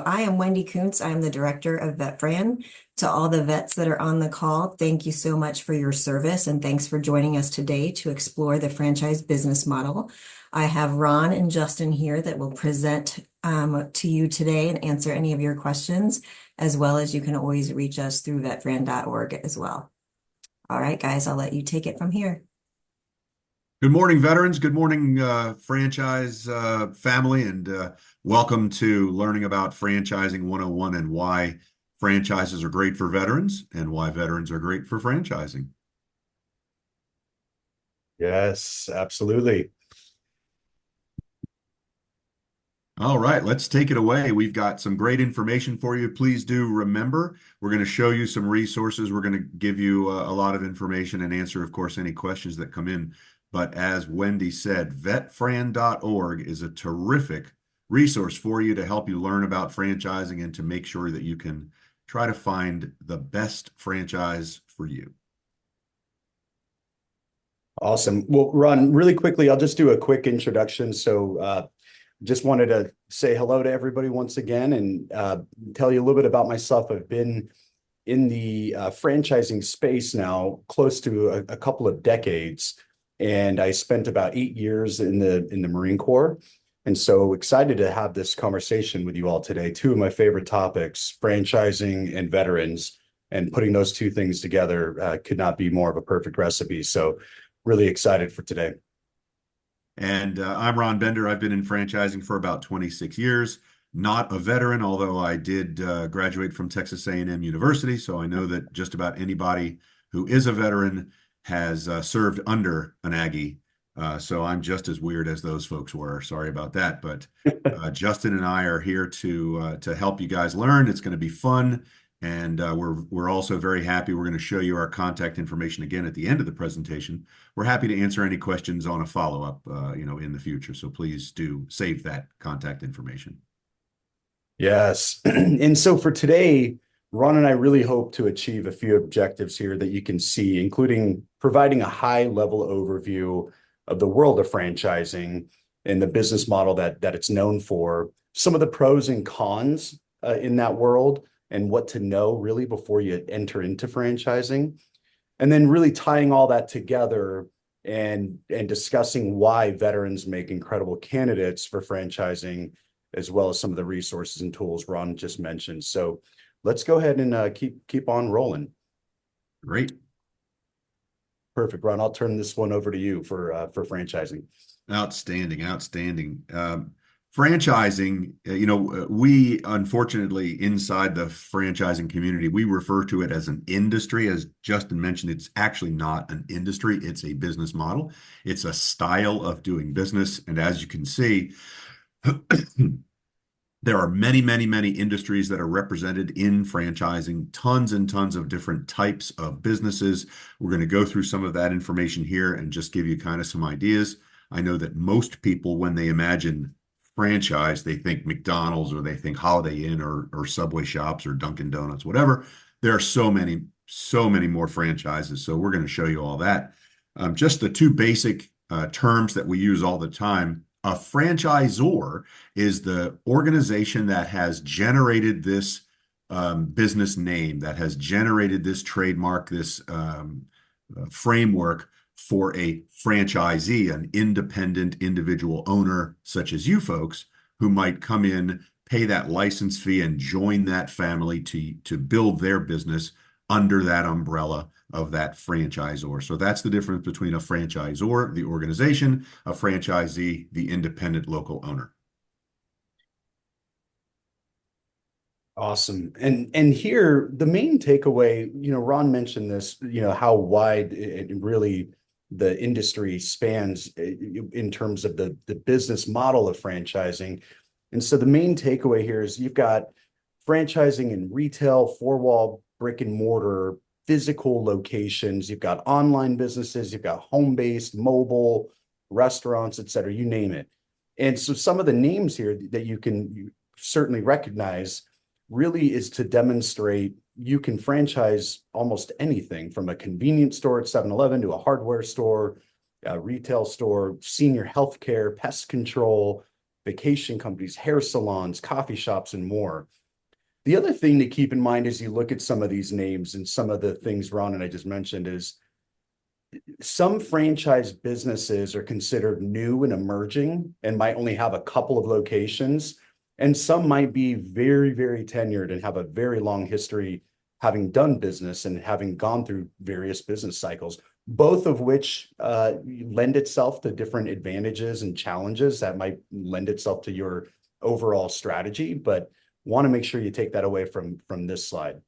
I am Wendy Kuntz. I am the director of VetFran. To all the vets that are on the call, thank you so much for your service and thanks for joining us today to explore the franchise business model. I have Ron and Justin here that will present to you today and answer any of your questions, as well as you can always reach us through vetfran.org as well. All right, guys, I'll let you take it from here. Good morning, veterans. Good morning, franchise family, and welcome to learning about franchising 101 and why franchises are great for veterans and why veterans are great for franchising. Yes, absolutely. All right, let's take it away. We've got some great information for you. Please do remember, we're going to show you some resources. We're going to give you a lot of information and answer, of course, any questions that come in. But as Wendy said, vetfran.org is a terrific resource for you to help you learn about franchising and to make sure that you can try to find the best franchise for you. Awesome. Well, Ron, really quickly, I'll just do a quick introduction. So just wanted to say hello to everybody once again and tell you a little bit about myself. I've been in the franchising space now close to a couple of decades, and I spent about 8 years in the Marine Corps. And so excited to have this conversation with you all today. Two of my favorite topics, franchising and veterans, and putting those two things together could not be more of a perfect recipe. So really excited for today. And I'm Ron Bender. I've been in franchising for about 26 years. Not a veteran, although I did graduate from Texas A&M University. So I know that just about anybody who is a veteran has served under an Aggie. So I'm just as weird as those folks were. Sorry about that. But Justin and I are here to help you guys learn. It's going to be fun. And we're also very happy. We're going to show you our contact information again at the end of the presentation. We're happy to answer any questions on a follow-up, in the future. So please do save that contact information. Yes. And so for today, Ron and I really hope to achieve a few objectives here that you can see, including providing a high-level overview of the world of franchising and the business model that it's known for, some of the pros and cons in that world, and what to know really before you enter into franchising. And then really tying all that together and discussing why veterans make incredible candidates for franchising, as well as some of the resources and tools Ron just mentioned. So let's go ahead and keep on rolling. Great. Perfect, Ron. I'll turn this one over to you for franchising. Outstanding. Franchising, we unfortunately inside the franchising community, we refer to it as an industry. As Justin mentioned, it's actually not an industry. It's a business model. It's a style of doing business. And as you can see, there are many, many, many industries that are represented in franchising, tons and tons of different types of businesses. We're going to go through some of that information here and just give you kind of some ideas. I know that most people, when they imagine franchise, they think McDonald's or they think Holiday Inn or Subway shops or Dunkin' Donuts, whatever. There are so many more franchises. So we're going to show you all that. Just the two basic terms that we use all the time. A franchisor is the organization that has generated this business name, that has generated this trademark, this framework for a franchisee, an independent individual owner, such as you folks, who might come in, pay that license fee, and join that family to build their business under that umbrella of that franchisor. So that's the difference between a franchisor, the organization, a franchisee, the independent local owner. Awesome. And here, the main takeaway, Ron mentioned this, how wide it really the industry spans in terms of the business model of franchising. And so the main takeaway here is you've got franchising in retail, four-wall, brick and mortar, physical locations. You've got online businesses, you've got home-based, mobile, restaurants, et cetera, you name it. And so some of the names here that you certainly recognize really is to demonstrate you can franchise almost anything from a convenience store at 7-Eleven to a hardware store, a retail store, senior healthcare, pest control, vacation companies, hair salons, coffee shops, and more. The other thing to keep in mind as you look at some of these names and some of the things Ron and I just mentioned is some franchise businesses are considered new and emerging and might only have a couple of locations. And some might be very, very tenured and have a very long history having done business and having gone through various business cycles, both of which lend itself to different advantages and challenges that might lend itself to your overall strategy. But want to make sure you take that away from this slide.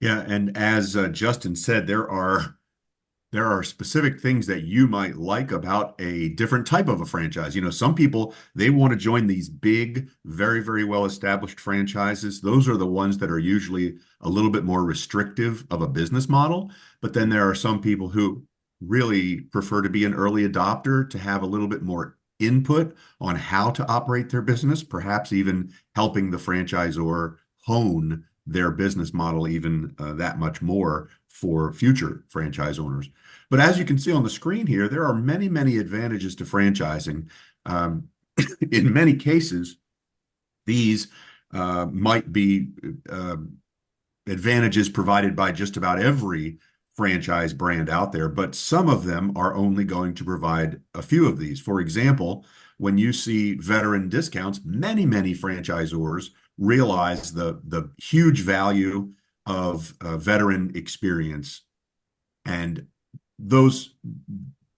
Yeah, and as Justin said, there are specific things that you might like about a different type of a franchise. You know, some people, they want to join these big, very, very well-established franchises. Those are the ones that are usually a little bit more restrictive of a business model. But then there are some people who really prefer to be an early adopter, to have a little bit more input on how to operate their business, perhaps even helping the franchisor hone their business model even that much more for future franchise owners. But as you can see on the screen here, there are many, many advantages to franchising. In many cases, these might be advantages provided by just about every franchise brand out there, but some of them are only going to provide a few of these. For example, when you see veteran discounts, many, many franchisors realize the huge value of veteran experience, and those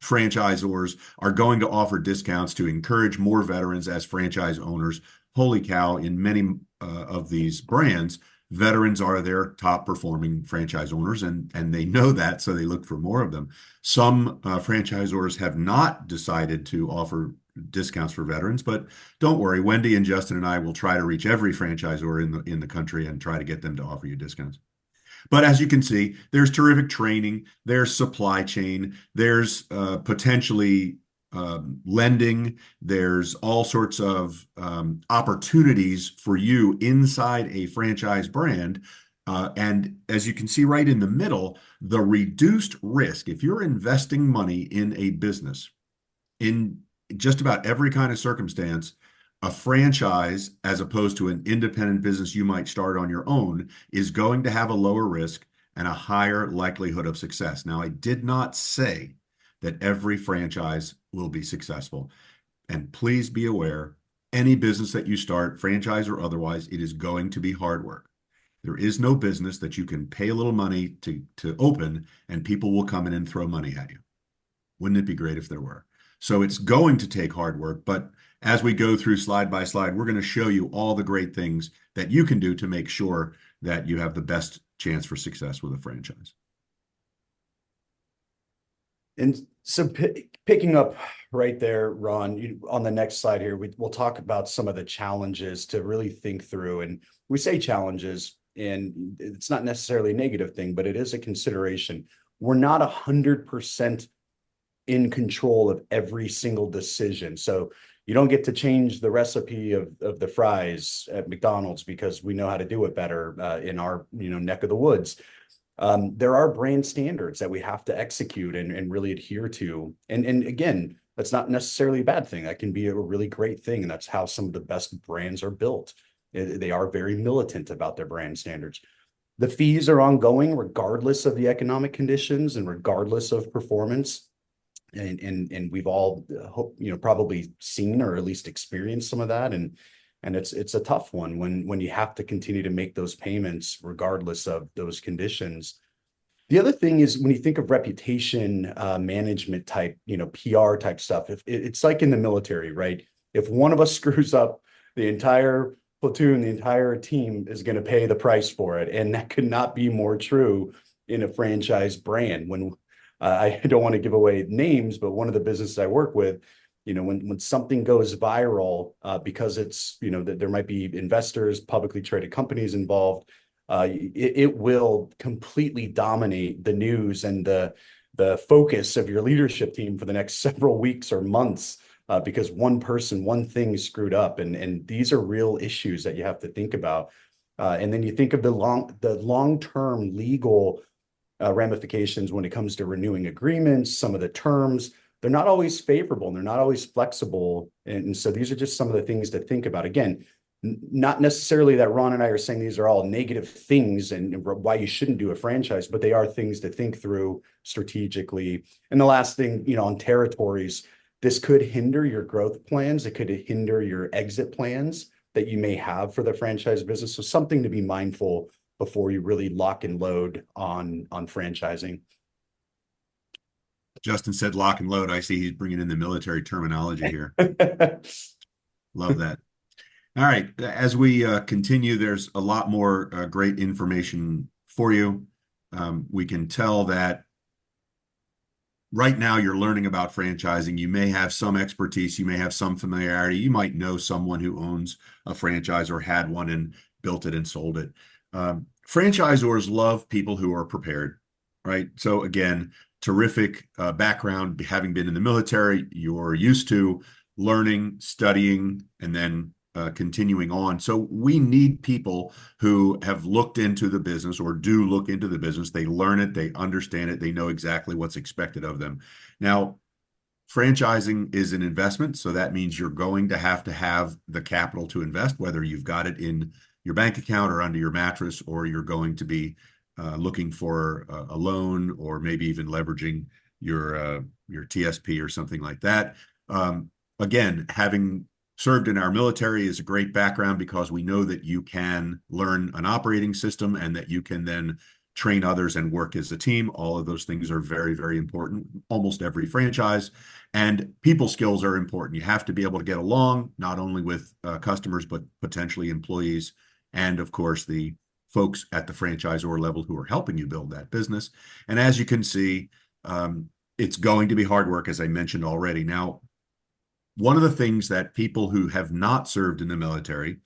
franchisors are going to offer discounts to encourage more veterans as franchise owners. Holy cow, in many of these brands, veterans are their top performing franchise owners, and they know that, so they look for more of them. Some franchisors have not decided to offer discounts for veterans, but don't worry, Wendy and Justin and I will try to reach every franchisor in the country and try to get them to offer you discounts. But as you can see, there's terrific training, there's supply chain, there's potentially lending, there's all sorts of opportunities for you inside a franchise brand. And as you can see right in the middle, the reduced risk, if you're investing money in a business, in just about every kind of circumstance, a franchise, as opposed to an independent business you might start on your own, is going to have a lower risk and a higher likelihood of success. Now, I did not say that every franchise will be successful. And please be aware, any business that you start, franchise or otherwise, it is going to be hard work. There is no business that you can pay a little money to open and people will come in and throw money at you. Wouldn't it be great if there were? So it's going to take hard work, but as we go through slide by slide, we're going to show you all the great things that you can do to make sure that you have the best chance for success with a franchise. And so picking up right there, Ron, on the next slide here, we'll talk about some of the challenges to really think through. And we say challenges, and it's not necessarily a negative thing, but it is a consideration. We're not 100% in control of every single decision. So you don't get to change the recipe of the fries at McDonald's because we know how to do it better in our neck of the woods. There are brand standards that we have to execute and really adhere to. And again, that's not necessarily a bad thing. That can be a really great thing. And that's how some of the best brands are built. They are very militant about their brand standards. The fees are ongoing regardless of the economic conditions and regardless of performance. And we've all probably seen or at least experienced some of that. And it's a tough one when you have to continue to make those payments regardless of those conditions. The other thing is when you think of reputation management type, PR type stuff, if it's like in the military, right? If one of us screws up, the entire platoon, the entire team is going to pay the price for it. And that could not be more true in a franchise brand. When I don't want to give away names, but one of the businesses I work with, when something goes viral, because it's, that there might be investors, publicly traded companies involved, it will completely dominate the news and the focus of your leadership team for the next several weeks or months, because one person, one thing is screwed up. And these are real issues that you have to think about. And then you think of the long-term legal ramifications when it comes to renewing agreements, some of the terms. they're not always favorable and they're not always flexible. And so these are just some of the things to think about. Again, not necessarily that Ron and I are saying these are all negative things and why you shouldn't do a franchise, but they are things to think through strategically. And the last thing, on territories, this could hinder your growth plans. It could hinder your exit plans that you may have for the franchise business. So something to be mindful before you really lock and load on franchising. Justin said lock and load. I see he's bringing in the military terminology here. Love that. All right. As we continue, there's a lot more great information for you. We can tell that right now you're learning about franchising. You may have some expertise. You may have some familiarity. You might know someone who owns a franchise or had one and built it and sold it. Franchisors love people who are prepared, right? So again, terrific background, having been in the military, you're used to learning, studying, and then continuing on. So we need people who have looked into the business or do look into the business. They learn it, they understand it, they know exactly what's expected of them. Now, franchising is an investment, so that means you're going to have the capital to invest, whether you've got it in your bank account or under your mattress, or you're going to be looking for a loan, or maybe even leveraging your TSP or something like that. Again, having served in our military is a great background because we know that you can learn an operating system and that you can then train others and work as a team. All of those things are very, very important, almost every franchise. And people skills are important. You have to be able to get along, not only with customers, but potentially employees. And of course, the folks at the franchisor level who are helping you build that business. And as you can see, it's going to be hard work, as I mentioned already. Now, one of the things that people who have not served in the military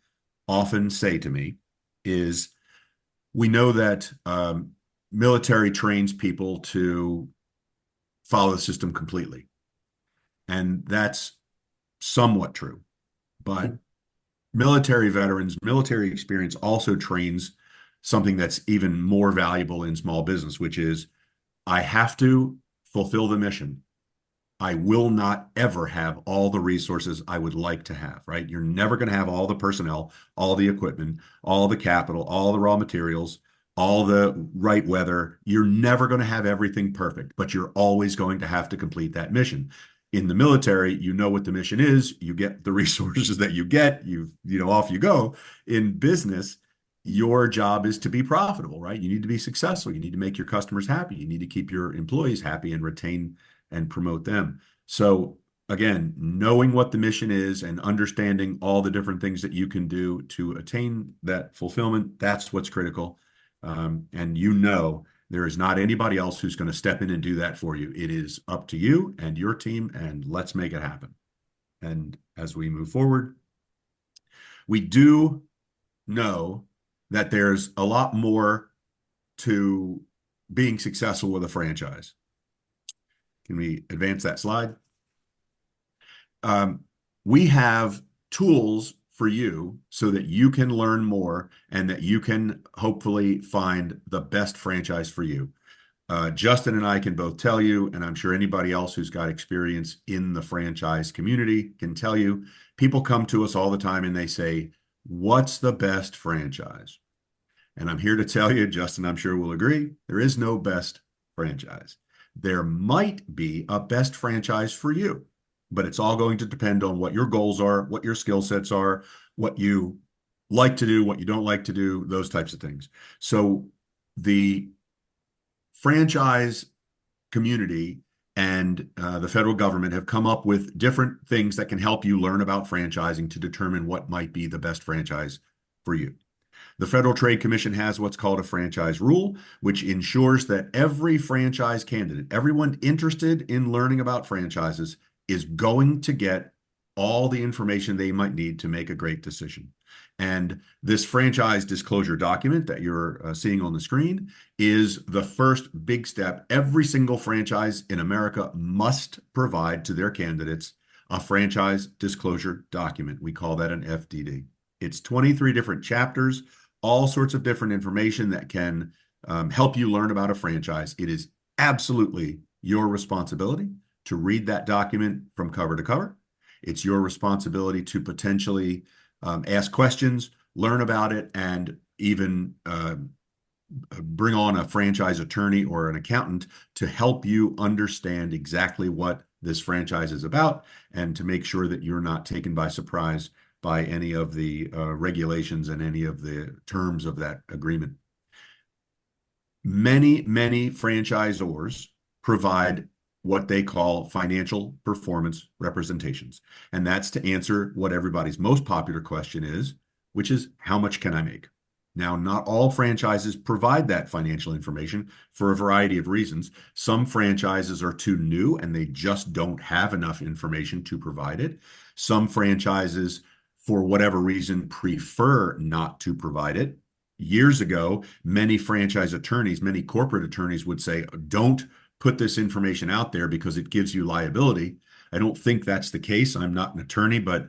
often say to me is, we know that military trains people to follow the system completely. And that's somewhat true. But military veterans, military experience also trains something that's even more valuable in small business, which is, I have to fulfill the mission. I will not ever have all the resources I would like to have, right? You're never going to have all the personnel, all the equipment, all the capital, all the raw materials, all the right weather. You're never going to have everything perfect, but you're always going to have to complete that mission. In the military, you know what the mission is, you get the resources that you get, off you go. In business, your job is to be profitable, right? You need to be successful. You need to make your customers happy. You need to keep your employees happy and retain and promote them. So again, knowing what the mission is and understanding all the different things that you can do to attain that fulfillment, that's what's critical. And there is not anybody else who's going to step in and do that for you. It is up to you and your team, and let's make it happen. And as we move forward, we do know that there's a lot more to being successful with a franchise. Can we advance that slide? We have tools for you so that you can learn more and that you can hopefully find the best franchise for you. Justin and I can both tell you, and I'm sure anybody else who's got experience in the franchise community can tell you, people come to us all the time and they say, what's the best franchise? And I'm here to tell you, Justin, I'm sure will agree, there is no best franchise. There might be a best franchise for you, but it's all going to depend on what your goals are, what your skill sets are, what you like to do, what you don't like to do, those types of things. So the franchise community and the federal government have come up with different things that can help you learn about franchising to determine what might be the best franchise for you. The Federal Trade Commission has what's called a franchise rule, which ensures that every franchise candidate, everyone interested in learning about franchises, is going to get all the information they might need to make a great decision. And this franchise disclosure document that you're seeing on the screen is the first big step. Every single franchise in America must provide to their candidates a franchise disclosure document. We call that an FDD. It's 23 different chapters, all sorts of different information that can help you learn about a franchise. It is absolutely your responsibility to read that document from cover to cover. It's your responsibility to potentially ask questions, learn about it, and even bring on a franchise attorney or an accountant to help you understand exactly what this franchise is about and to make sure that you're not taken by surprise by any of the regulations and any of the terms of that agreement. Many franchisors provide what they call financial performance representations. And that's to answer what everybody's most popular question is, which is how much can I make? Now, not all franchises provide that financial information for a variety of reasons. Some franchises are too new and they just don't have enough information to provide it. Some franchises, for whatever reason, prefer not to provide it. Years ago, many franchise attorneys, many corporate attorneys would say, don't put this information out there because it gives you liability. I don't think that's the case. I'm not an attorney, but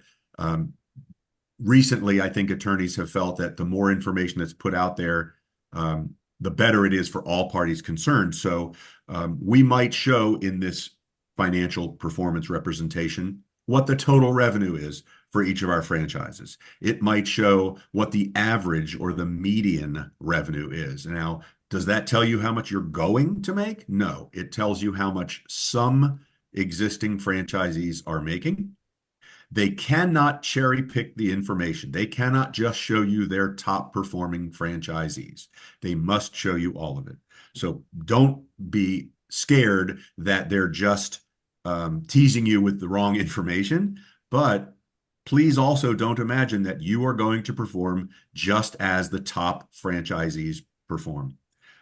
recently, I think attorneys have felt that the more information that's put out there, the better it is for all parties concerned. So we might show in this financial performance representation what the total revenue is for each of our franchises. It might show what the average or the median revenue is. Now, does that tell you how much you're going to make? No, it tells you how much some existing franchisees are making. They cannot cherry pick the information. They cannot just show you their top performing franchisees. They must show you all of it. So don't be scared that they're just teasing you with the wrong information, but please also don't imagine that you are going to perform just as the top franchisees perform.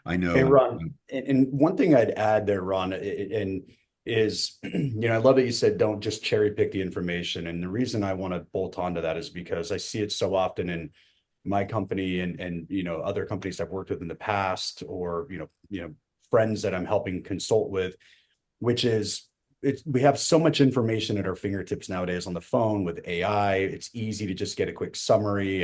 I know. Hey, Ron, and one thing I'd add there, Ron, and is, I love that you said don't just cherry pick the information. And the reason I want to bolt onto that is because I see it so often in my company and other companies I've worked with in the past, or friends that I'm helping consult with, which is we have so much information at our fingertips nowadays on the phone with AI. It's easy to just get a quick summary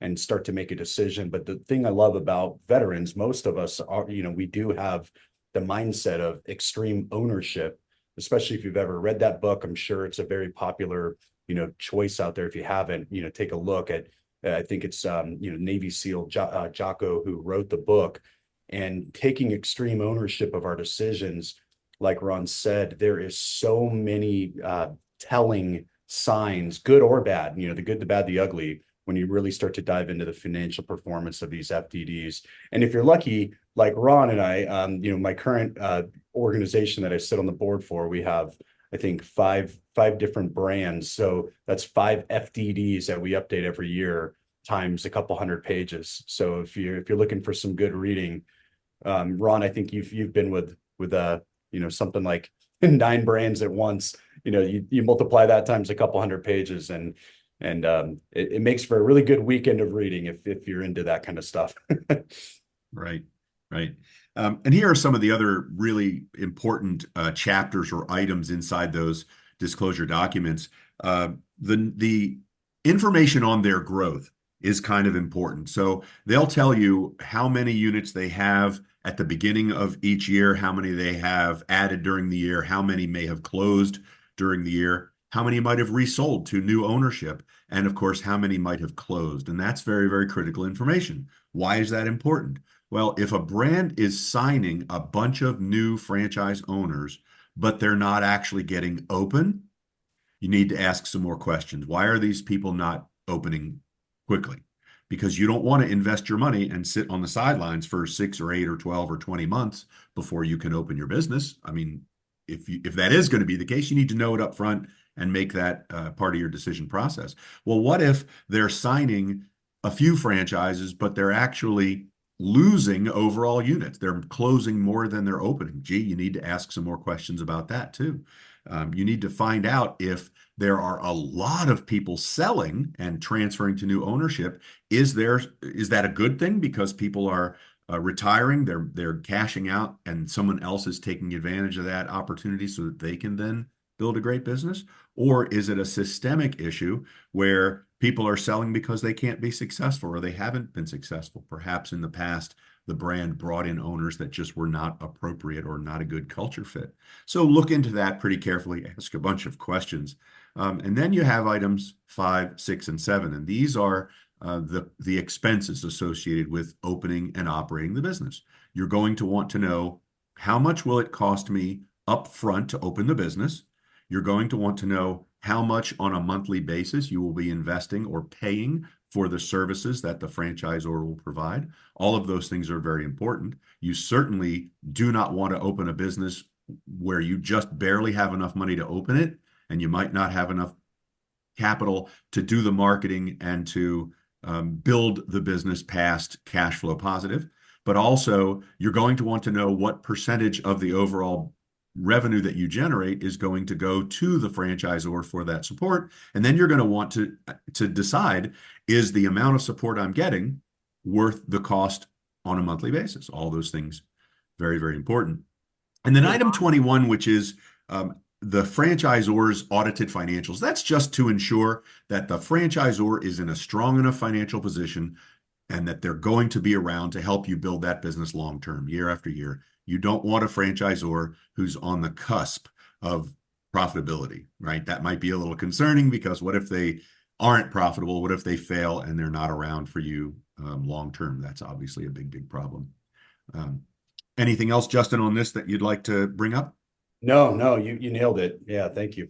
and start to make a decision. But the thing I love about veterans, most of us are, we do have the mindset of extreme ownership, especially if you've ever read that book. I'm sure it's a very popular, choice out there. If you haven't, take a look at, I think it's, Navy SEAL Jocko who wrote the book, and taking extreme ownership of our decisions. Like Ron said, there is so many telling signs, good or bad, the good, the bad, the ugly, when you really start to dive into the financial performance of these FDDs. And if you're lucky, like Ron and I, my current organization that I sit on the board for, we have, I think, five different brands. So that's 5 FDDs that we update every year times a couple hundred pages. So if you're looking for some good reading, Ron, I think you've been with something like 9 brands at once. You multiply that times a couple hundred pages, and it makes for a really good weekend of reading if you're into that kind of stuff. Right. And here are some of the other really important chapters or items inside those disclosure documents. The information on their growth is kind of important. So they'll tell you how many units they have at the beginning of each year, how many they have added during the year, how many may have closed during the year, how many might have resold to new ownership, and of course, how many might have closed. And that's very, very critical information. Why is that important? Well, if a brand is signing a bunch of new franchise owners, but they're not actually getting open, you need to ask some more questions. Why are these people not opening quickly? Because you don't want to invest your money and sit on the sidelines for 6 or 8 or 12 or 20 months before you can open your business. I mean, if that is going to be the case, you need to know it up front and make that part of your decision process. Well, what if they're signing a few franchises, but they're actually losing overall units? They're closing more than they're opening. Gee, you need to ask some more questions about that too. You need to find out if there are a lot of people selling and transferring to new ownership. Is that a good thing because people are retiring, they're cashing out, and someone else is taking advantage of that opportunity so that they can then build a great business? Or is it a systemic issue where People are selling because they can't be successful or they haven't been successful. Perhaps in the past, the brand brought in owners that just were not appropriate or not a good culture fit. So look into that pretty carefully, ask a bunch of questions. And then you have items 5, 6, and 7. And these are the expenses associated with opening and operating the business. You're going to want to know how much will it cost me up front to open the business. You're going to want to know how much on a monthly basis you will be investing or paying for the services that the franchisor will provide. All of those things are very important. You certainly do not want to open a business where you just barely have enough money to open it, and you might not have enough capital to do the marketing and to build the business past cash flow positive. But also, you're going to want to know what percentage of the overall revenue that you generate is going to go to the franchisor for that support. And then you're going to want to decide, is the amount of support I'm getting worth the cost on a monthly basis? All those things, very, very important. And then item 21, which is the franchisor's audited financials. That's just to ensure that the franchisor is in a strong enough financial position and that they're going to be around to help you build that business long term, year after year. You don't want a franchisor who's on the cusp of profitability, right? That might be a little concerning, because what if they aren't profitable? What if they fail and they're not around for you long term? That's obviously a big, big problem. Anything else, Justin, on this that you'd like to bring up? No, you nailed it. Yeah, thank you.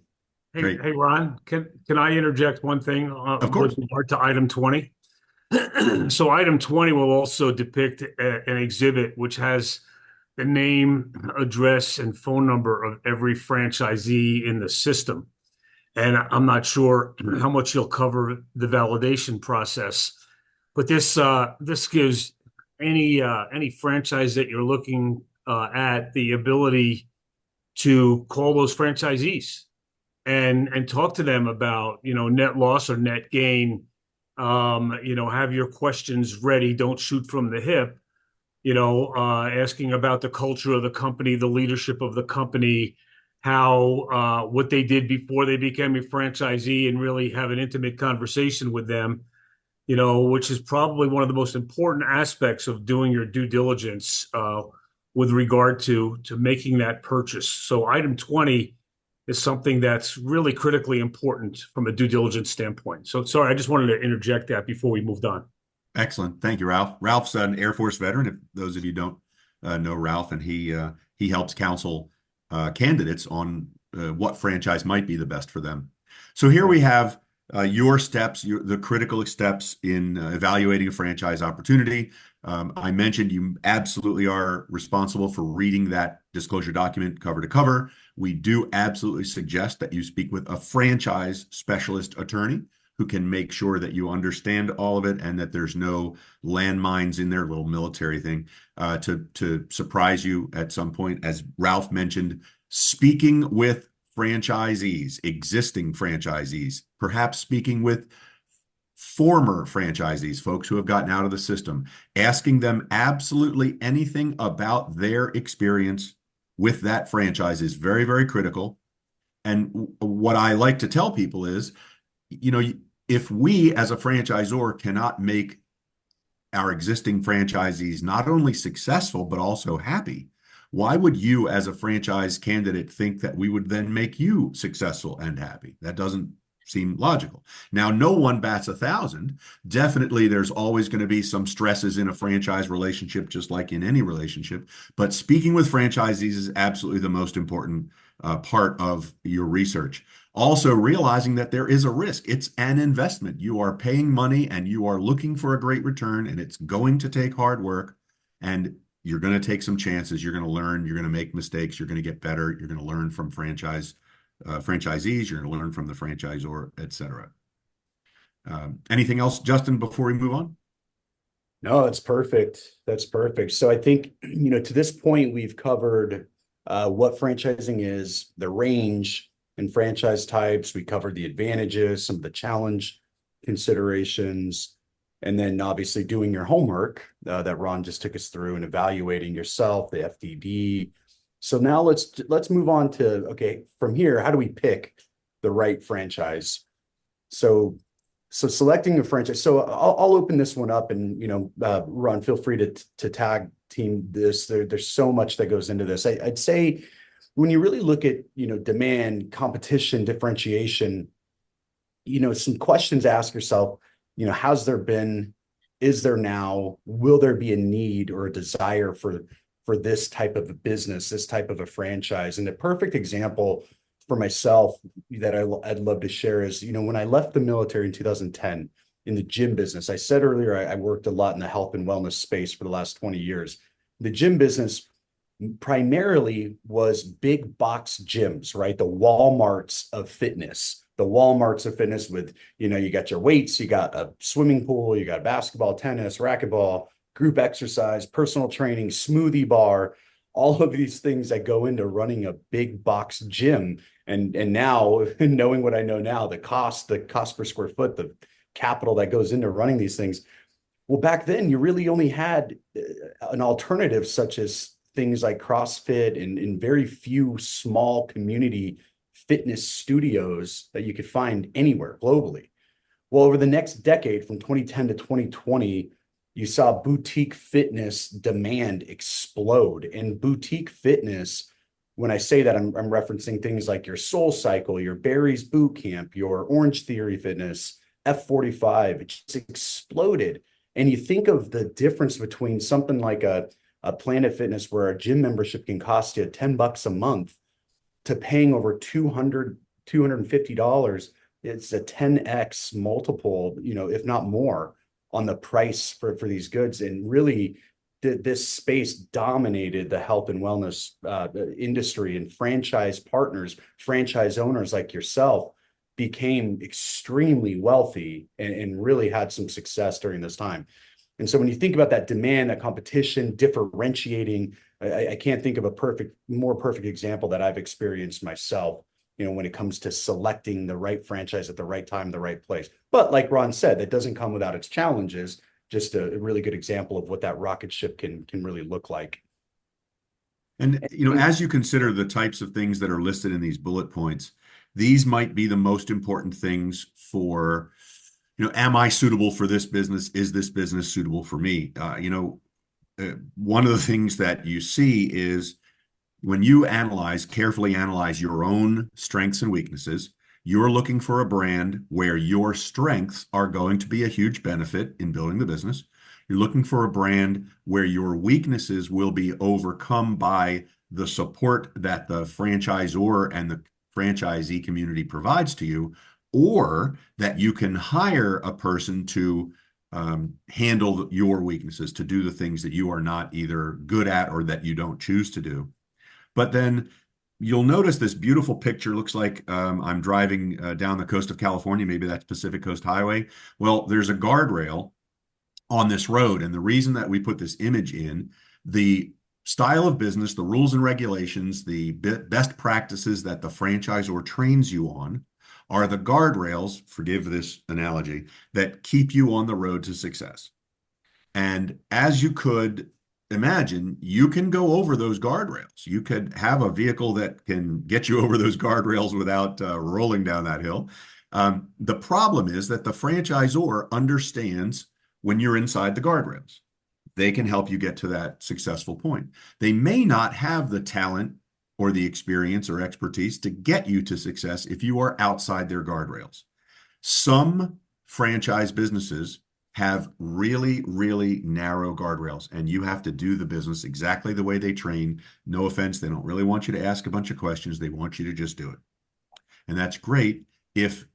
Great. Hey, Ron, can I interject one thing Of course. with regard to item 20? So item 20 will also depict an exhibit which has the name, address, and phone number of every franchisee in the system. And I'm not sure how much you'll cover the validation process, but this gives any franchise that you're looking at the ability to call those franchisees and talk to them about, net loss or net gain. Have your questions ready. Don't shoot from the hip. Asking about the culture of the company, the leadership of the company, how what they did before they became a franchisee, and really have an intimate conversation with them, which is probably one of the most important aspects of doing your due diligence with regard to making that purchase. So item 20 is something that's really critically important from a due diligence standpoint. So sorry, I just wanted to interject that before we moved on. Excellent. Thank you, Ralph. Ralph's an Air Force veteran, if those of you don't know Ralph, and he helps counsel candidates on what franchise might be the best for them. So here we have your steps, the critical steps in evaluating a franchise opportunity. I mentioned you absolutely are responsible for reading that disclosure document cover to cover. We do absolutely suggest that you speak with a franchise specialist attorney who can make sure that you understand all of it and that there's no landmines in their little military thing to surprise you at some point. As Ralph mentioned, speaking with franchisees, existing franchisees, perhaps speaking with former franchisees, folks who have gotten out of the system, asking them absolutely anything about their experience with that franchise is very, very critical. And what I like to tell people is, if we as a franchisor cannot make our existing franchisees not only successful, but also happy, why would you as a franchise candidate think that we would then make you successful and happy? That doesn't seem logical. Now, no one bats 1,000. Definitely, there's always going to be some stresses in a franchise relationship, just like in any relationship. But speaking with franchisees is absolutely the most important part of your research. Also realizing that there is a risk. It's an investment. You are paying money and you are looking for a great return, and it's going to take hard work, and you're going to take some chances. You're going to learn. You're going to make mistakes. You're going to get better. You're going to learn from franchisees. You're going to learn from the franchisor, etc. Anything else, Justin, before we move on? No, that's perfect. That's perfect. So I think, to this point, we've covered what franchising is, the range and franchise types. We covered the advantages, some of the challenge considerations, and then obviously doing your homework that Ron just took us through and evaluating yourself, the FDD. So now let's move on to, okay, from here, how do we pick the right franchise? So So selecting a franchise. So I'll open this one up, and Ron, feel free to tag team this. There's so much that goes into this. I'd say when you really look at demand, competition, differentiation, some questions to ask yourself. Has there been? Is there now? Will there be a need or a desire for this type of a business, this type of a franchise? And the perfect example for myself that I'd love to share is, when I left the military in 2010 in the gym business. I said earlier, I worked a lot in the health and wellness space for the last 20 years. The gym business primarily was big box gyms, right? The Walmarts of fitness. The Walmarts of fitness with, you got your weights, you got a swimming pool, you got basketball, tennis, racquetball, group exercise, personal training, smoothie bar, all of these things that go into running a big box gym. And now, knowing what I know now, the cost per square foot, the capital that goes into running these things. Well, back then, you really only had an alternative such as things like CrossFit and very few small community fitness studios that you could find anywhere globally. Well, over the next decade, from 2010 to 2020, you saw boutique fitness demand explode. And boutique fitness, when I say that, I'm referencing things like your Soul Cycle, your Barry's Boot Camp, your Orange Theory Fitness, F45. It just exploded. And you think of the difference between something like a Planet Fitness where a gym membership can cost you $10 a month to paying over $250. It's a 10x multiple, if not more, on the price for these goods. And really, this space dominated the health and wellness industry, and franchise partners, franchise owners like yourself became extremely wealthy and really had some success during this time. And so when you think about that demand, that competition, differentiating, I can't think of a more perfect example that I've experienced myself, when it comes to selecting the right franchise at the right time, the right place. But like Ron said, that doesn't come without its challenges. Just a really good example of what that rocket ship can really look like. And, as you consider the types of things that are listed in these bullet points, these might be the most important things for, am I suitable for this business? Is this business suitable for me? One of the things that you see is when you carefully analyze your own strengths and weaknesses, you're looking for a brand where your strengths are going to be a huge benefit in building the business. You're looking for a brand where your weaknesses will be overcome by the support that the franchisor and the franchisee community provides to you, or that you can hire a person to handle your weaknesses, to do the things that you are not either good at or that you don't choose to do. But then you'll notice this beautiful picture. Looks like I'm driving down the coast of California. Maybe that's Pacific Coast Highway. Well, there's a guardrail on this road. And the reason that we put this image in, the style of business, the rules and regulations, the best practices that the franchisor trains you on are the guardrails, forgive this analogy, that keep you on the road to success. And as you could imagine, you can go over those guardrails. You could have a vehicle that can get you over those guardrails without rolling down that hill. The problem is that the franchisor understands when you're inside the guardrails. They can help you get to that successful point. They may not have the talent or the experience or expertise to get you to success if you are outside their guardrails. Some franchise businesses have really, really narrow guardrails, and you have to do the business exactly the way they train. No offense, they don't really want you to ask a bunch of questions. They want you to just do it. And that's great if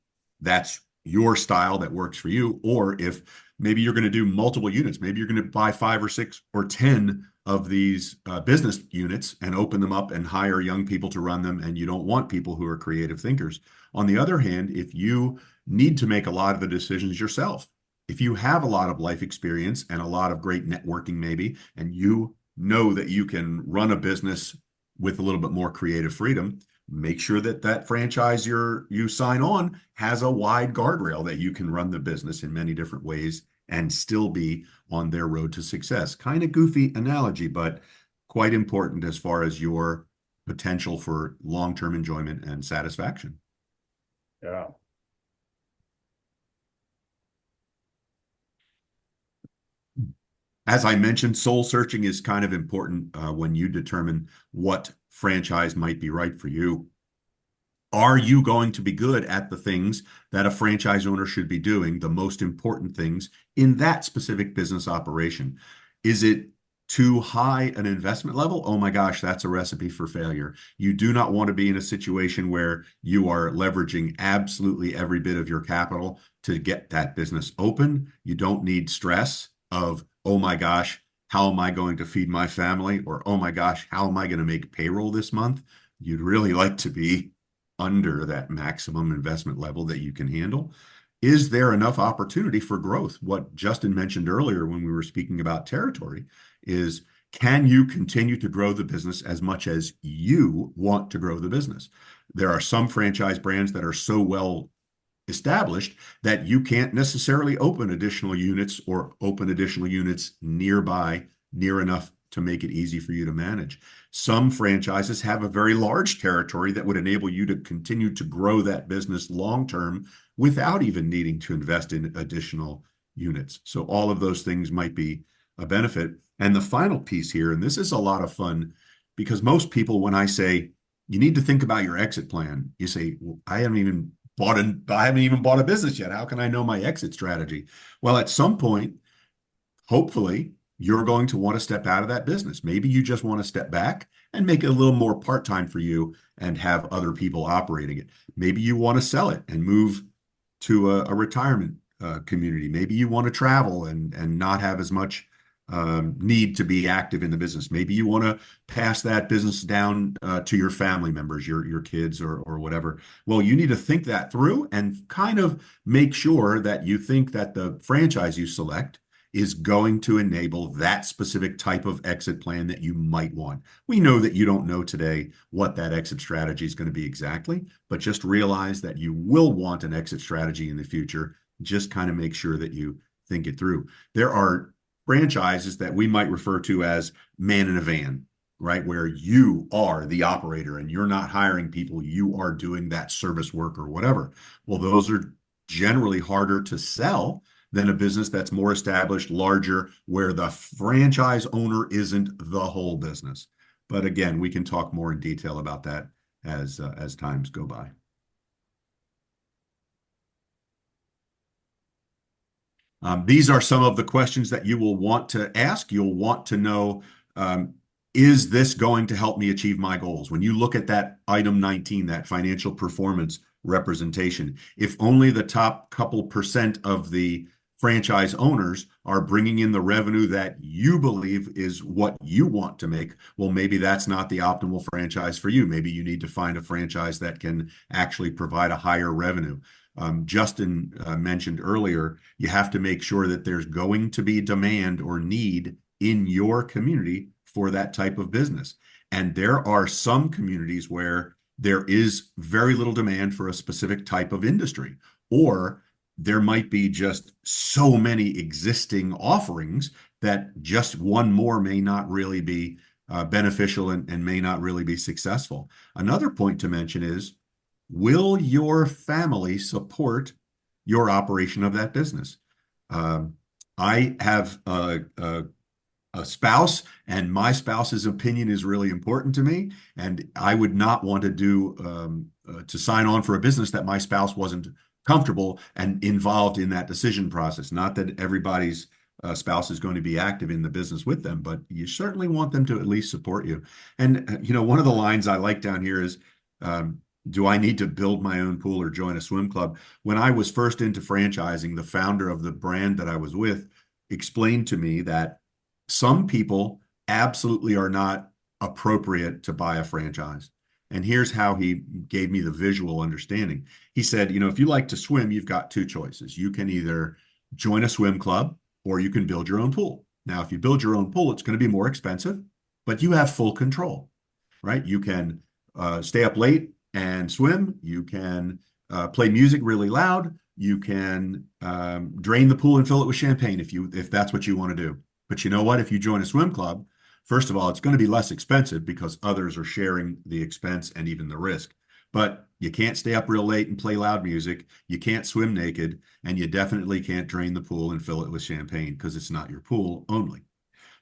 that's your style that works for you, or if maybe you're going to do multiple units. Maybe you're going to buy 5 or 6 or 10 of these business units and open them up and hire young people to run them, and you don't want people who are creative thinkers. On the other hand, if you need to make a lot of the decisions yourself, if you have a lot of life experience and a lot of great networking maybe, and you know that you can run a business with a little bit more creative freedom, make sure that that franchise you sign on has a wide guardrail that you can run the business in many different ways and still be on their road to success. Kind of goofy analogy, but quite important as far as your potential for long-term enjoyment and satisfaction. Yeah. As I mentioned, soul searching is kind of important when you determine what franchise might be right for you. Are you going to be good at the things that a franchise owner should be doing, the most important things in that specific business operation? Is it too high an investment level? Oh my gosh, that's a recipe for failure. You do not want to be in a situation where you are leveraging absolutely every bit of your capital to get that business open. You don't need stress of, oh my gosh, how am I going to feed my family? Or, oh my gosh, how am I going to make payroll this month? You'd really like to be under that maximum investment level that you can handle. Is there enough opportunity for growth? What Justin mentioned earlier when we were speaking about territory is, can you continue to grow the business as much as you want to grow the business? There are some franchise brands that are so well established that you can't necessarily open additional units or open additional units nearby, near enough to make it easy for you to manage. Some franchises have a very large territory that would enable you to continue to grow that business long term without even needing to invest in additional units. So all of those things might be a benefit. And the final piece here, and this is a lot of fun, because most people, when I say you need to think about your exit plan, you say, well, I haven't even bought a business yet. How can I know my exit strategy? Well, at some point, hopefully, you're going to want to step out of that business. Maybe you just want to step back and make it a little more part-time for you and have other people operating it. Maybe you want to sell it and move to a retirement community. Maybe you want to travel and not have as much need to be active in the business. Maybe you want to pass that business down to your family members, your kids or whatever. Well, you need to think that through and kind of make sure that you think that the franchise you select is going to enable that specific type of exit plan that you might want. We know that you don't know today what that exit strategy is going to be exactly, but just realize that you will want an exit strategy in the future. Just kind of make sure that you think it through. There are franchises that we might refer to as man in a van, right? Where you are the operator and you're not hiring people, you are doing that service work or whatever. Well, those are generally harder to sell than a business that's more established, larger, where the franchise owner isn't the whole business. But again, we can talk more in detail about that as times go by. These are some of the questions that you will want to ask. You'll want to know, is this going to help me achieve my goals? When you look at that item 19, that financial performance representation, if only the top couple percent of the franchise owners are bringing in the revenue that you believe is what you want to make, well, maybe that's not the optimal franchise for you. Maybe you need to find a franchise that can actually provide a higher revenue. Justin mentioned earlier, you have to make sure that there's going to be demand or need in your community for that type of business. And there are some communities where there is very little demand for a specific type of industry, or there might be just so many existing offerings that just one more may not really be beneficial and may not really be successful. Another point to mention is, will your family support your operation of that business? I have a spouse, and my spouse's opinion is really important to me, and I would not want to sign on for a business that my spouse wasn't comfortable and involved in that decision process. Not that everybody's spouse is going to be active in the business with them, but you certainly want them to at least support you. And one of the lines I like down here is, do I need to build my own pool or join a swim club? When I was first into franchising, the founder of the brand that I was with explained to me that some people absolutely are not appropriate to buy a franchise. And here's how he gave me the visual understanding. He said, if you like to swim, you've got two choices. You can either join a swim club or you can build your own pool. Now, if you build your own pool, it's going to be more expensive, but you have full control, right? You can stay up late and swim. You can play music really loud. You can drain the pool and fill it with champagne if that's what you want to do. But you know what? If you join a swim club, first of all, it's going to be less expensive because others are sharing the expense and even the risk. But you can't stay up real late and play loud music. You can't swim naked, and you definitely can't drain the pool and fill it with champagne because it's not your pool only.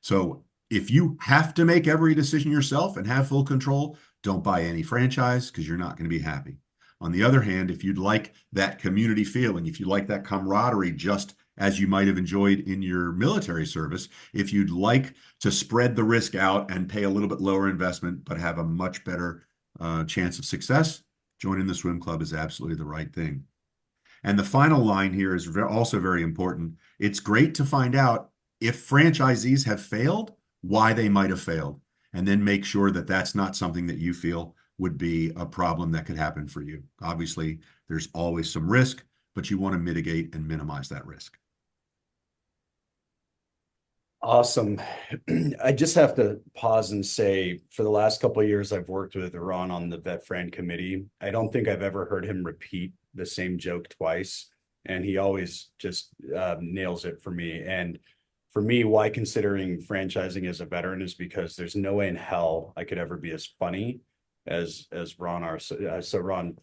So if you have to make every decision yourself and have full control, don't buy any franchise because you're not going to be happy. On the other hand, if you'd like that community feeling, if you like that camaraderie, just as you might have enjoyed in your military service, if you'd like to spread the risk out and pay a little bit lower investment, but have a much better chance of success, joining the swim club is absolutely the right thing. And the final line here is also very important. It's great to find out if franchisees have failed, why they might have failed, and then make sure that that's not something that you feel would be a problem that could happen for you. Obviously, there's always some risk, but you want to mitigate and minimize that risk. Awesome. I just have to pause and say, for the last couple of years, I've worked with Ron on the VetFran committee. I don't think I've ever heard him repeat the same joke twice, and he always just nails it for me. And for me, why considering franchising as a veteran is because there's no way in hell I could ever be as funny as Ron are. So Ron,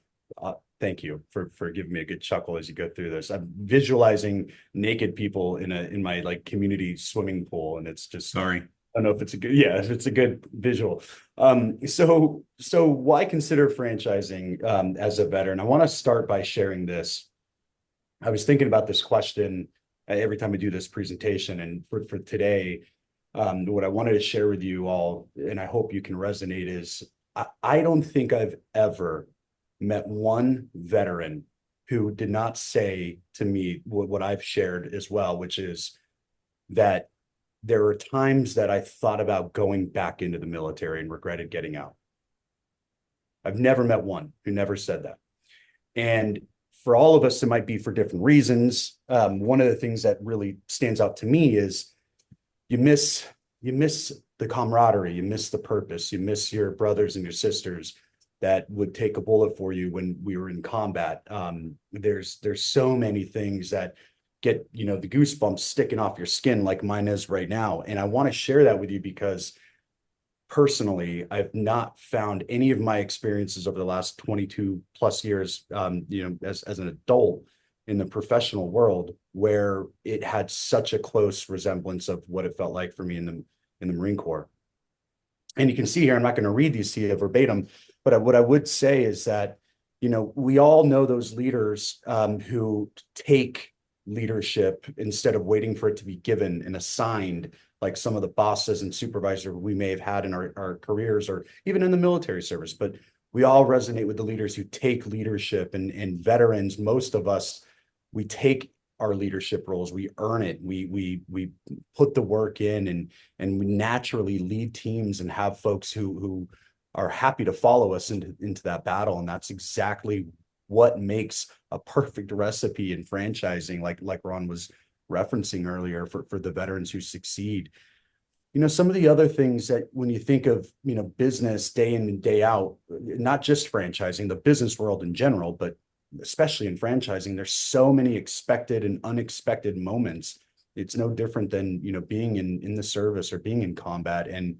thank you for giving me a good chuckle as you go through this. I'm visualizing naked people in my like community swimming pool, and it's just, Sorry. I don't know if it's a good, yeah, if it's a good visual. So why consider franchising as a veteran? I want to start by sharing this. I was thinking about this question every time I do this presentation, and for today, what I wanted to share with you all, and I hope you can resonate, is I don't think I've ever met one veteran who did not say to me what I've shared as well, which is that there are times that I thought about going back into the military and regretted getting out. I've never met one who never said that. And for all of us, it might be for different reasons. One of the things that really stands out to me is you miss the camaraderie, you miss the purpose, you miss your brothers and your sisters that would take a bullet for you when we were in combat. There's so many things that get, the goosebumps sticking off your skin like mine is right now. And I want to share that with you because personally, I've not found any of my experiences over the last 22 plus years, as an adult in the professional world, where it had such a close resemblance of what it felt like for me in the Marine Corps. And you can see here, I'm not going to read these to you verbatim, but what I would say is that, we all know those leaders who take leadership instead of waiting for it to be given and assigned, like some of the bosses and supervisors we may have had in our careers or even in the military service. But we all resonate with the leaders who take leadership, and veterans, most of us, we take our leadership roles, we earn it, we put the work in, and we naturally lead teams and have folks who are happy to follow us into that battle. And that's exactly what makes a perfect recipe in franchising, like Ron was referencing earlier, for the veterans who succeed. Some of the other things that when you think of, business day in and day out, not just franchising, the business world in general, but especially in franchising, there's so many expected and unexpected moments. It's no different than, being in the service or being in combat. And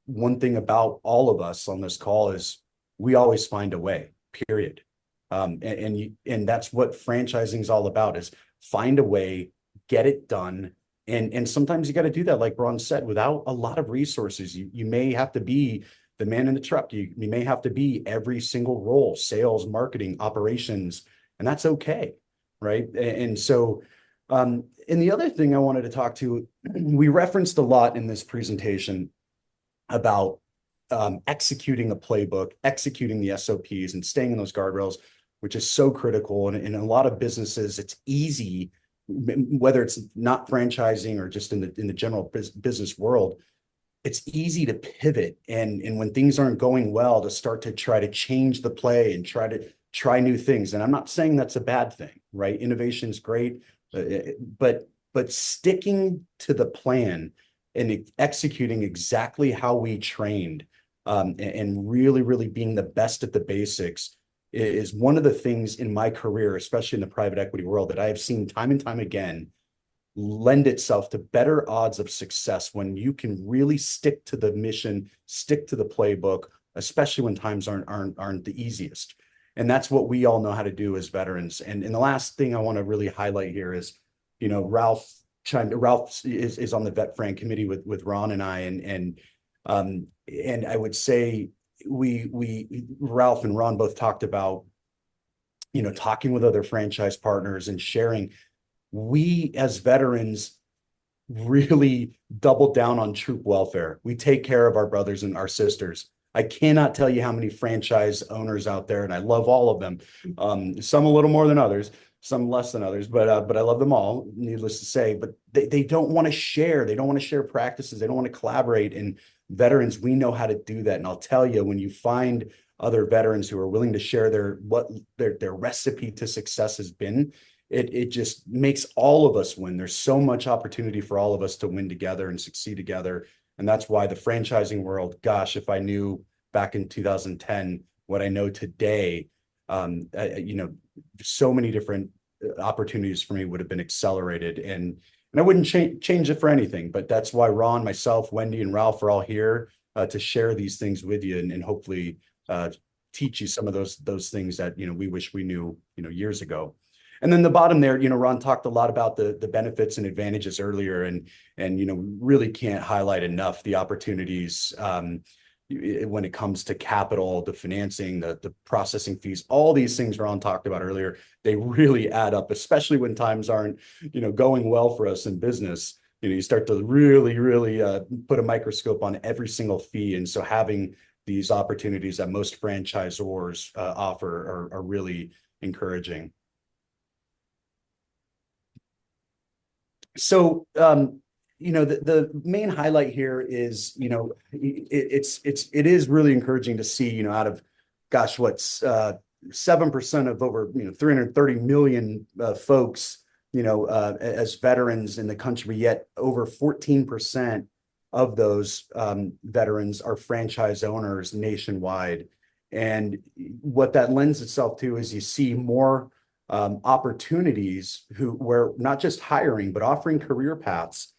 one thing about all of us on this call is we always find a way, period. And that's what franchising is all about, is find a way, get it done. And sometimes you got to do that, like Ron said, without a lot of resources. You may have to be the man in the truck. You may have to be every single role: sales, marketing, operations, and that's okay, right? And so, and the other thing I wanted to talk to, we referenced a lot in this presentation about executing a playbook, executing the SOPs, and staying in those guardrails, which is so critical. And in a lot of businesses, it's easy, whether it's not franchising or just in the general business world, it's easy to pivot. And when things aren't going well, to start to try to change the play and try new things. And I'm not saying that's a bad thing, right? Innovation is great, but sticking to the plan and executing exactly how we trained, and really, really being the best at the basics is one of the things in my career, especially in the private equity world, that I have seen time and time again lend itself to better odds of success when you can really stick to the mission, stick to the playbook, especially when times aren't the easiest. And that's what we all know how to do as veterans. And the last thing I want to really highlight here is, Ralph Ralph is on the VetFran committee with Ron and I, and I would say Ralph and Ron both talked about, talking with other franchise partners and sharing. We as veterans really double down on troop welfare. We take care of our brothers and our sisters. I cannot tell you how many franchise owners out there, and I love all of them. Some a little more than others, some less than others, but I love them all, needless to say. But they don't want to share. They don't want to share practices. They don't want to collaborate. And veterans, we know how to do that. And I'll tell you, when you find other veterans who are willing to share their recipe to success has been, it just makes all of us win. There's so much opportunity for all of us to win together and succeed together. And that's why the franchising world, gosh, if I knew back in 2010 what I know today, so many different opportunities for me would have been accelerated, and I wouldn't change it for anything. But that's why Ron, myself, Wendy, and Ralph are all here to share these things with you, and hopefully teach you some of those things that we wish we knew years ago. And then the bottom there, Ron talked a lot about the benefits and advantages earlier, and really can't highlight enough the opportunities when it comes to capital, the financing, the processing fees, all these things Ron talked about earlier. They really add up, especially when times aren't going well for us in business. You start to really put a microscope on every single fee, and so having these opportunities that most franchisors offer are really encouraging. So, the main highlight here is, it is really encouraging to see, out of, gosh, what's 7% of over 330 million folks, as veterans in the country, yet over 14% of those veterans are franchise owners nationwide. And what that lends itself to is you see more opportunities where not just hiring, but offering career paths,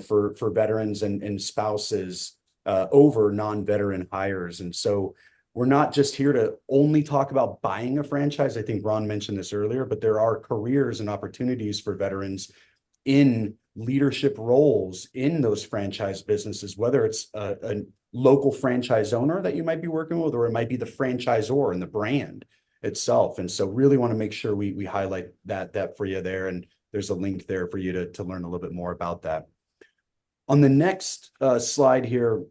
for veterans and spouses over non-veteran hires. And so we're not just here to only talk about buying a franchise. I think Ron mentioned this earlier, but there are careers and opportunities for veterans in leadership roles in those franchise businesses, whether it's a local franchise owner that you might be working with, or it might be the franchisor and the brand itself. And so really want to make sure we highlight that for you there. And there's a link there for you to learn a little bit more about that. On the next slide here,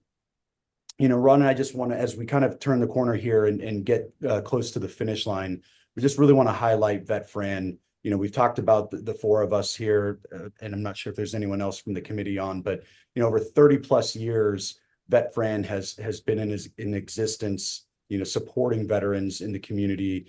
Ron and I just want to, as we kind of turn the corner here and get close to the finish line, we just really want to highlight VetFran. We've talked about the four of us here, and I'm not sure if there's anyone else from the committee on, but over 30 plus years, VetFran has been in existence, supporting veterans in the community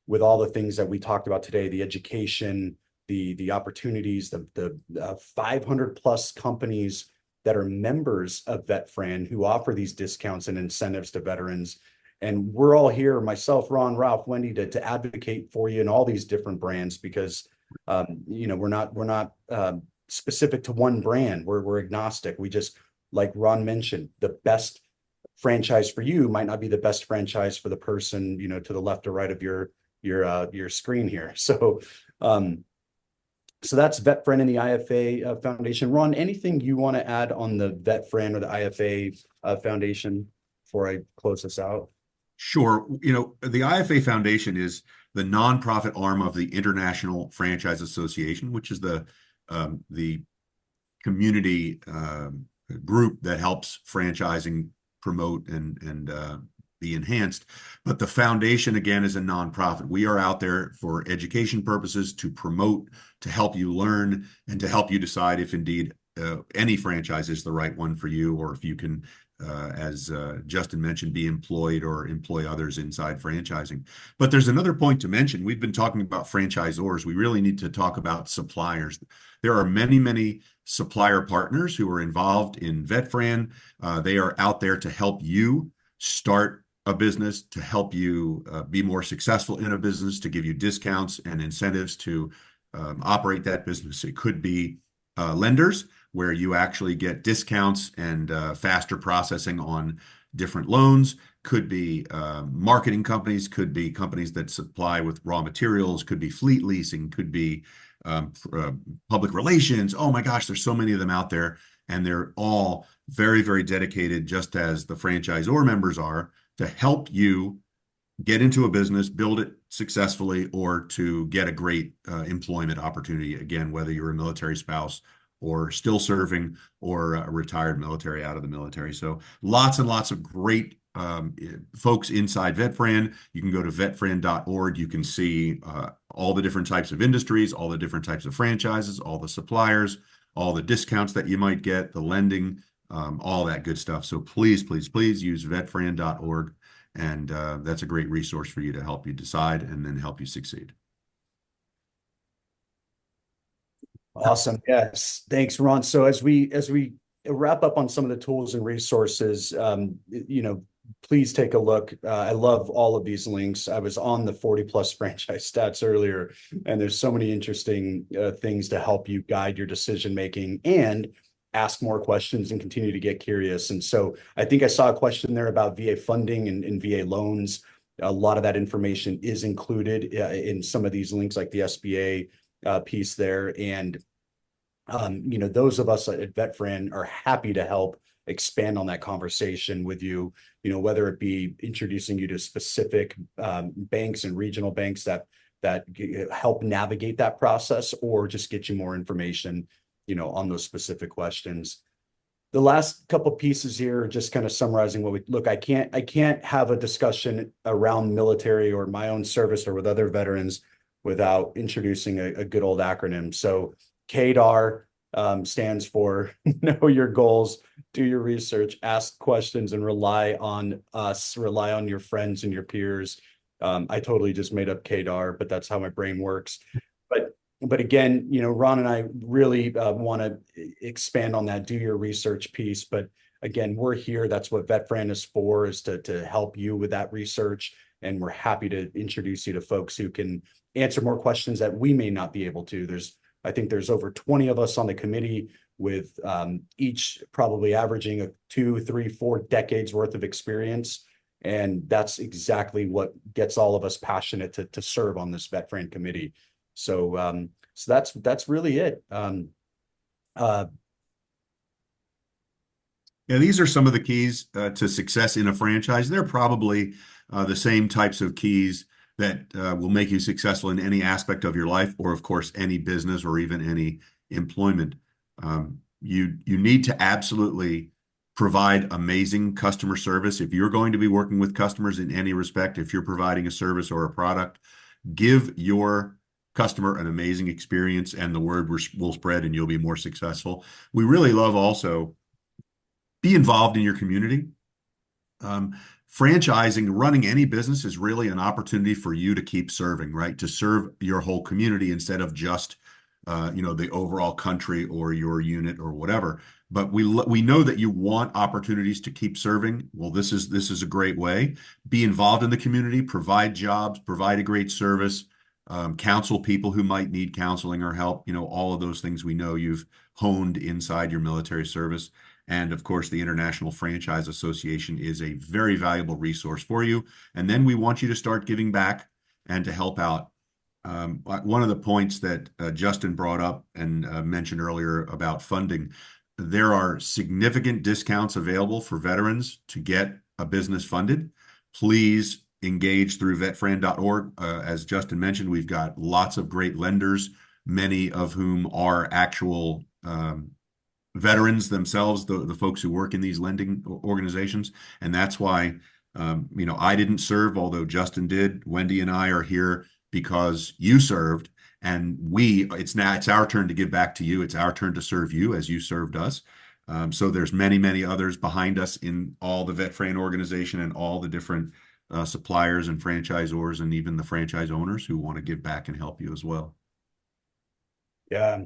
with all the things that we talked about today, the education, the opportunities, the 500 plus companies that are members of VetFran who offer these discounts and incentives to veterans. And we're all here, myself, Ron, Ralph, Wendy, to advocate for you in all these different brands, because we're not specific to one brand. We're agnostic. We just, like Ron mentioned, the best franchise for you might not be the best franchise for the person to the left or right of your screen here. So that's VetFran and the IFA Foundation. Ron, anything you want to add on the VetFran or the IFA Foundation before I close this out? Sure. The IFA Foundation is the nonprofit arm of the International Franchise Association, which is the community group that helps franchising promote and be enhanced. But the foundation, again, is a nonprofit. We are out there for education purposes, to promote, to help you learn, and to help you decide if indeed any franchise is the right one for you, or if you can, as Justin mentioned, be employed or employ others inside franchising. But there's another point to mention. We've been talking about franchisors. We really need to talk about suppliers. There are many supplier partners who are involved in VetFran. They are out there to help you start a business, to help you be more successful in a business, to give you discounts and incentives to operate that business. It could be lenders, where you actually get discounts and faster processing on different loans. Could be marketing companies, could be companies that supply with raw materials, could be fleet leasing, could be public relations. Oh my gosh, there's so many of them out there, and they're all very, very dedicated, just as the franchisor members are, to help you get into a business, build it successfully, or to get a great employment opportunity. Again, whether you're a military spouse or still serving, or a retired military out of the military. So lots and lots of great folks inside VetFran. You can go to vetfran.org. You can see all the different types of industries, all the different types of franchises, all the suppliers, all the discounts that you might get, the lending, all that good stuff. So please, please, please use vetfran.org. And that's a great resource for you to help you decide and then help you succeed. Awesome. Yes. Thanks, Ron. So as we wrap up on some of the tools and resources, please take a look. I love all of these links. I was on the 40+ franchise stats earlier, and there's so many interesting things to help you guide your decision making and ask more questions and continue to get curious. And so I think I saw a question there about VA funding and VA loans. A lot of that information is included in some of these links, like the SBA piece there. And, those of us at VetFran are happy to help expand on that conversation with you, whether it be introducing you to specific banks and regional banks that help navigate that process, or just get you more information on those specific questions. The last couple pieces here are just kind of summarizing what we look. I can't have a discussion around military or my own service or with other veterans without introducing a good old acronym. So KDAR stands for know your goals, do your research, ask questions, and rely on us, rely on your friends and your peers. I totally just made up KDAR, but that's how my brain works. But again, Ron and I really want to expand on that, do your research piece. But again, we're here. That's what VetFran is for, is to help you with that research. And we're happy to introduce you to folks who can answer more questions that we may not be able to. I think there's over 20 of us on the committee, with each probably averaging 2, 3, 4 decades worth of experience. And that's exactly what gets all of us passionate to serve on this VetFran committee. So that's really it. Yeah, these are some of the keys to success in a franchise. They're probably the same types of keys that will make you successful in any aspect of your life, or of course, any business or even any employment. You need to absolutely provide amazing customer service. If you're going to be working with customers in any respect, if you're providing a service or a product, give your customer an amazing experience, and the word will spread and you'll be more successful. We really love also be involved in your community. Franchising, running any business is really an opportunity for you to keep serving, right? To serve your whole community instead of just, the overall country or your unit or whatever. But we know that you want opportunities to keep serving. Well, this is a great way. Be involved in the community, provide jobs, provide a great service, counsel people who might need counseling or help. All of those things we know you've honed inside your military service. And of course, the International Franchise Association is a very valuable resource for you. And then we want you to start giving back and to help out. One of the points that Justin brought up and mentioned earlier about funding, there are significant discounts available for veterans to get a business funded. Please engage through vetfran.org. As Justin mentioned, we've got lots of great lenders, many of whom are actual veterans themselves, the folks who work in these lending organizations. And that's why, I didn't serve, although Justin did. Wendy and I are here because you served, and it's our turn to give back to you. It's our turn to serve you as you served us. So there's many, many others behind us in all the VetFran organization and all the different suppliers and franchisors and even the franchise owners who want to give back and help you as well. Yeah.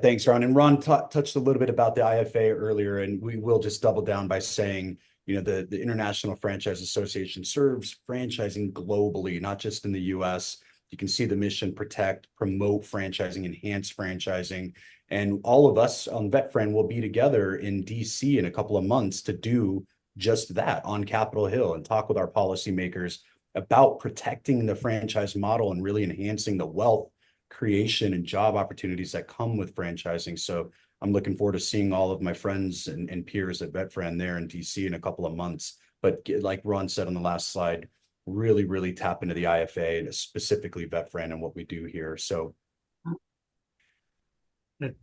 Thanks, Ron. And Ron touched a little bit about the IFA earlier, and we will just double down by saying, the International Franchise Association serves franchising globally, not just in the US. You can see the mission: protect, promote franchising, enhance franchising. And all of us on VetFran will be together in DC in a couple of months to do just that on Capitol Hill and talk with our policymakers about protecting the franchise model and really enhancing the wealth creation and job opportunities that come with franchising. So I'm looking forward to seeing all of my friends and peers at VetFran there in DC in a couple of months. But like Ron said on the last slide, really, really tap into the IFA and specifically VetFran and what we do here. So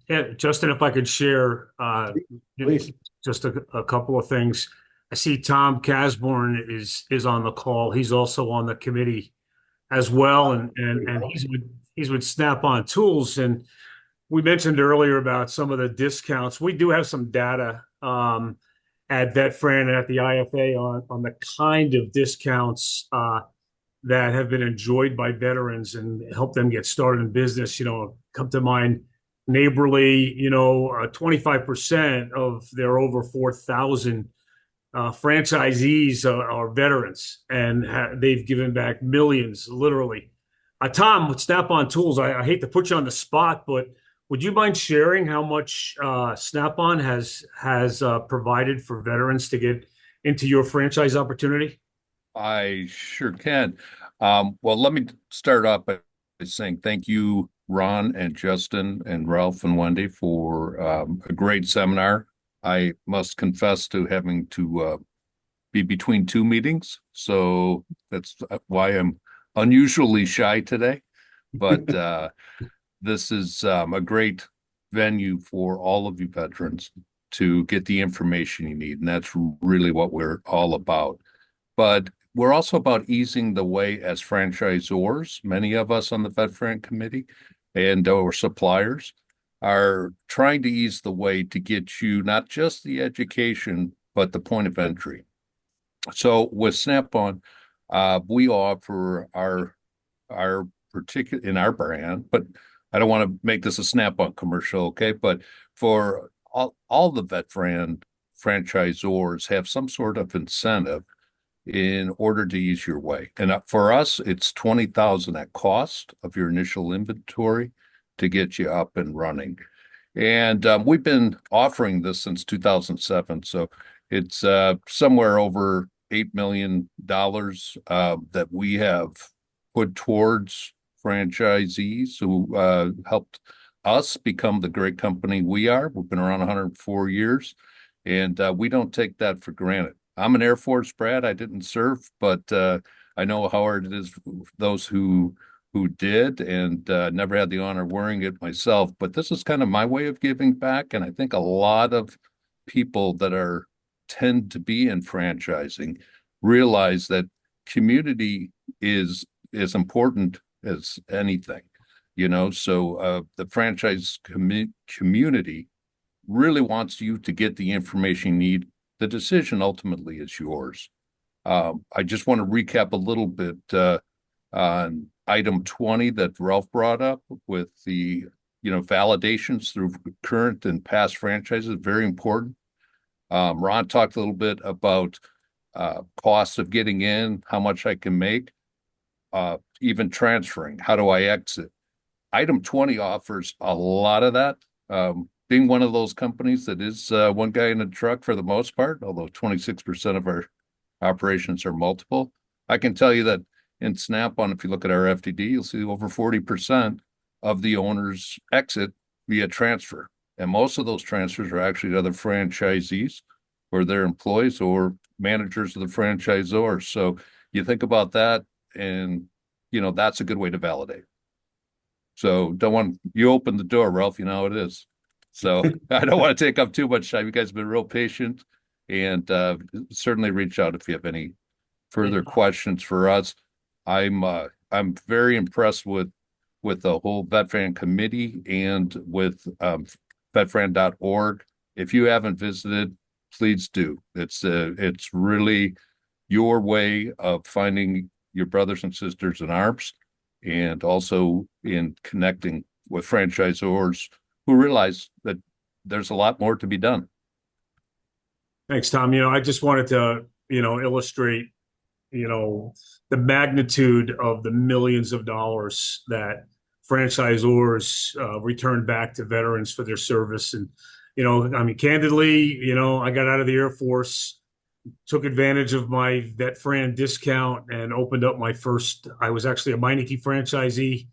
Yeah, Justin, if I could share please. just a couple of things. I see Tom Casborn is on the call. He's also on the committee as well, and he's with Snap-on Tools. And we mentioned earlier about some of the discounts. We do have some data at VetFran and at the IFA on the kind of discounts that have been enjoyed by veterans and help them get started in business. Come to mind Neighborly, 25% of their over 4,000 franchisees are veterans, and they've given back millions, literally. Tom, with Snap-on Tools, I hate to put you on the spot, but would you mind sharing how much Snap-on has provided for veterans to get into your franchise opportunity? I sure can. Well, let me start off by saying thank you, Ron and Justin and Ralph and Wendy, for a great seminar. I must confess to having to be between two meetings, so that's why I'm unusually shy today. But this is a great venue for all of you veterans to get the information you need, and that's really what we're all about. But we're also about easing the way as franchisors. Many of us on the VetFran committee and our suppliers are trying to ease the way to get you not just the education, but the point of entry. So with Snap-on, we offer our particular in our brand, but I don't want to make this a Snap-on commercial, okay? But for all the VetFran franchisors have some sort of incentive in order to ease your way. And for us, it's $20,000 at cost of your initial inventory to get you up and running. And we've been offering this since 2007. So it's somewhere over $8 million that we have put towards franchisees who helped us become the great company we are. We've been around 104 years, and we don't take that for granted. I'm an Air Force brat. I didn't serve, but I know how hard it is for those who did, and never had the honor of wearing it myself. But this is kind of my way of giving back, and I think a lot of people that tend to be in franchising realize that community is as important as anything, So the franchise community really wants you to get the information you need. The decision ultimately is yours. I just want to recap a little bit on item 20 that Ralph brought up with the validations through current and past franchises. Very important. Ron talked a little bit about costs of getting in, how much I can make, even transferring. How do I exit? Item 20 offers a lot of that. Being one of those companies that is one guy in a truck for the most part, although 26% of our operations are multiple, I can tell you that in Snap-on, if you look at our FTD, you'll see over 40% of the owners exit via transfer. And most of those transfers are actually to other franchisees or their employees or managers of the franchisors. So you think about that, and that's a good way to validate. So you open the door, Ralph, you know how it is. So I don't want to take up too much time. You guys have been real patient, and certainly reach out if you have any further questions for us. I'm very impressed with the whole VetFran committee and with vetfran.org. If you haven't visited, please do. It's really your way of finding your brothers and sisters in arms, and also in connecting with franchisors who realize that there's a lot more to be done. Thanks, Tom. I just wanted to, illustrate, the magnitude of the millions of dollars that franchisors return back to veterans for their service. And, candidly, I got out of the Air Force, took advantage of my VetFran discount and opened up I was actually a Meineke franchisee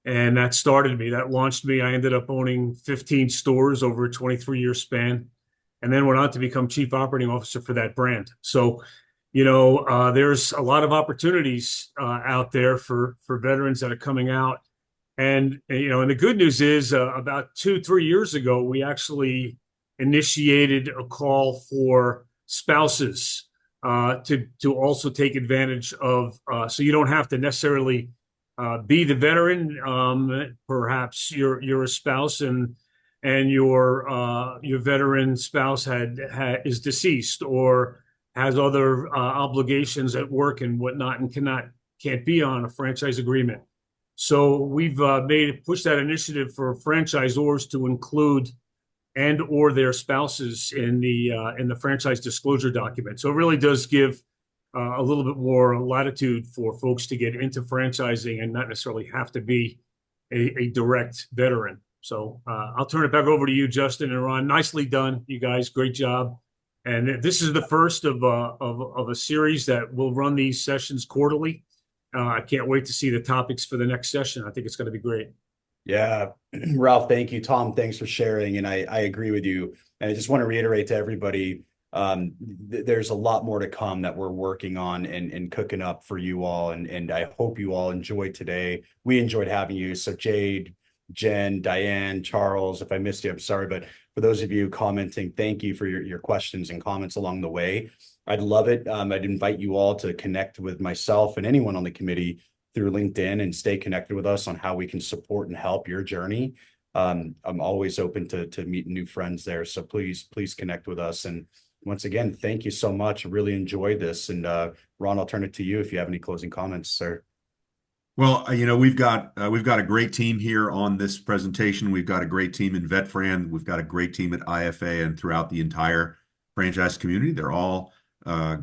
And that started me, that launched me. I ended up owning 15 stores over a 23-year span, and then went on to become chief operating officer for that brand. So, there's a lot of opportunities out there for veterans that are coming out. And the good news is about 2, 3 years ago, we actually initiated a call for spouses to also take advantage of, so you don't have to necessarily be the veteran. Perhaps you're a spouse and your veteran spouse is deceased or has other obligations at work and whatnot and can't be on a franchise agreement. So we've pushed that initiative for franchisors to include and or their spouses in the franchise disclosure document. So it really does give a little bit more latitude for folks to get into franchising and not necessarily have to be a direct veteran. So I'll turn it back over to you, Justin and Ron. Nicely done, you guys. Great job. And this is the first of a series that will run these sessions quarterly. I can't wait to see the topics for the next session. I think it's going to be great. Yeah, Ralph, thank you. Tom, thanks for sharing. And I agree with you. And I just want to reiterate to everybody, there's a lot more to come that we're working on and cooking up for you all. And I hope you all enjoyed today. We enjoyed having you. So Jade, Jen, Diane, Charles, if I missed you, I'm sorry. But for those of you commenting, thank you for your questions and comments along the way. I'd love it. I'd invite you all to connect with myself and anyone on the committee through LinkedIn and stay connected with us on how we can support and help your journey. I'm always open to meet new friends there. So please connect with us. And once again, thank you so much. I really enjoyed this. And Ron, I'll turn it to you if you have any closing comments, sir. Well, we've got a great team here on this presentation. We've got a great team in VetFran. We've got a great team at IFA and throughout the entire franchise community. They're all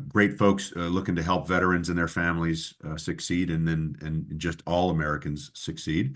great folks looking to help veterans and their families succeed, and just all Americans succeed.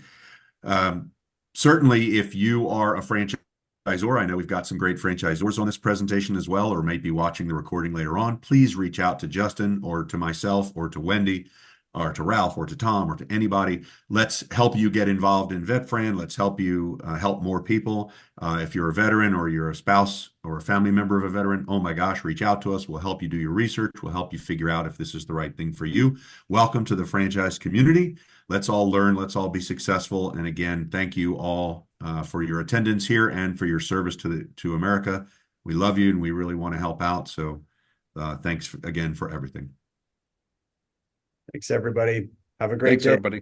Certainly, if you are a franchisor, I know we've got some great franchisors on this presentation as well, or might be watching the recording later on. Please reach out to Justin or to myself or to Wendy or to Ralph or to Tom or to anybody. Let's help you get involved in VetFran. Let's help you help more people. If you're a veteran or you're a spouse or a family member of a veteran, oh my gosh, reach out to us. We'll help you do your research. We'll help you figure out if this is the right thing for you. Welcome to the franchise community. Let's all learn. Let's all be successful. And again, thank you all for your attendance here and for your service to America. We love you and we really want to help out. So thanks again for everything. Thanks, everybody. Have a great day. Thanks, everybody.